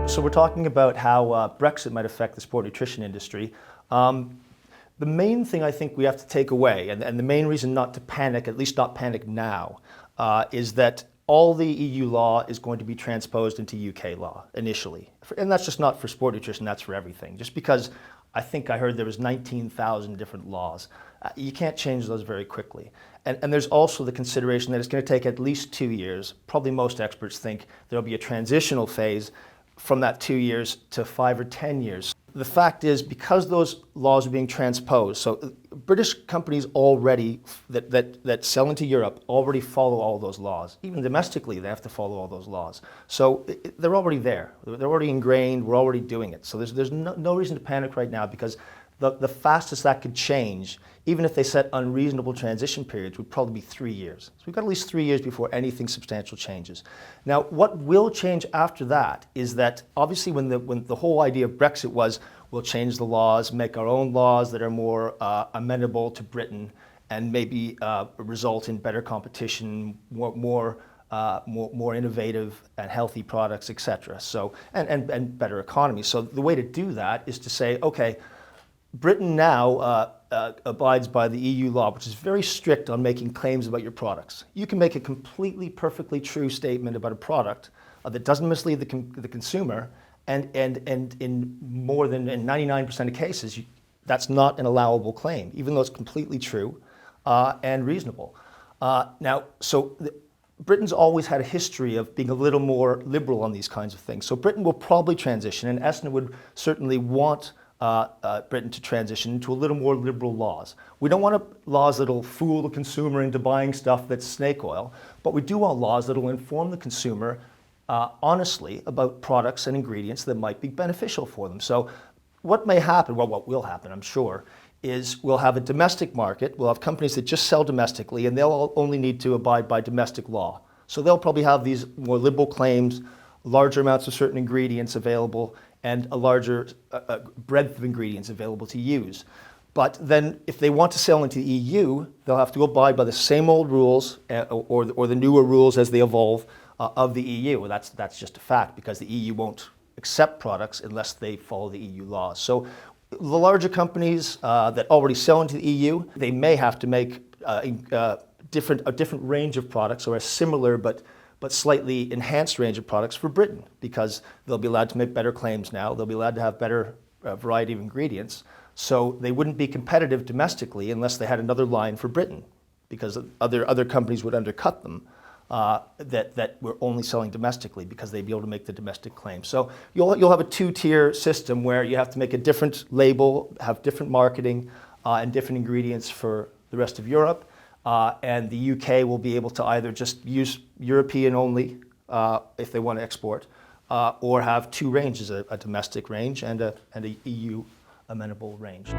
So we're talking about how Brexit might affect the sport nutrition industry. The main thing I think we have to take away, and the main reason not to panic, at least not panic now, is that all the EU law is going to be transposed into UK law initially. And that's just not for sport nutrition, that's for everything. Just because I think I heard there was 19,000 different laws. You can't change those very quickly. And there's also the consideration that it's going to take at least 2 years. Probably most experts think there'll be a transitional phase from that 2 years to 5 or 10 years. The fact is, because those laws are being transposed, so British companies already that sell into Europe already follow all those laws. Even domestically, they have to follow all those laws. So they're already there. They're already ingrained. We're already doing it. So there's no reason to panic right now, because the fastest that could change, even if they set unreasonable transition periods, would probably be 3 years. So we've got at least 3 years before anything substantial changes. Now, what will change after that is that obviously when the whole idea of Brexit was, we'll change the laws, make our own laws that are more amenable to Britain, and maybe result in better competition, more innovative and healthy products, etc. So and better economy. So the way to do that is to say, okay, Britain now abides by the EU law, which is very strict on making claims about your products. You can make a completely, perfectly true statement about a product that doesn't mislead the consumer, and in more than 99% of cases, that's not an allowable claim, even though it's completely true and reasonable. Britain's always had a history of being a little more liberal on these kinds of things. So Britain will probably transition, and ESSNA would certainly want Britain to transition into a little more liberal laws. We don't want laws that'll fool the consumer into buying stuff that's snake oil, but we do want laws that'll inform the consumer honestly about products and ingredients that might be beneficial for them. So what may happen, well, what will happen, I'm sure, is we'll have a domestic market. We'll have companies that just sell domestically, and they'll only need to abide by domestic law. So they'll probably have these more liberal claims, larger amounts of certain ingredients available, and a larger breadth of ingredients available to use. But then if they want to sell into the EU, they'll have to abide by the same old rules or the newer rules as they evolve of the EU. Well, that's just a fact, because the EU won't accept products unless they follow the EU laws. So the larger companies that already sell into the EU, they may have to make a different range of products, or a similar but slightly enhanced range of products for Britain, because they'll be allowed to make better claims now. They'll be allowed to have better variety of ingredients. So they wouldn't be competitive domestically unless they had another line for Britain, because other companies would undercut them that were only selling domestically, because they'd be able to make the domestic claim. So you'll have a two-tier system where you have to make a different label, have different marketing, and different ingredients for the rest of Europe. And the UK will be able to either just use European only if they want to export, or have two ranges, a domestic range and a EU amenable range.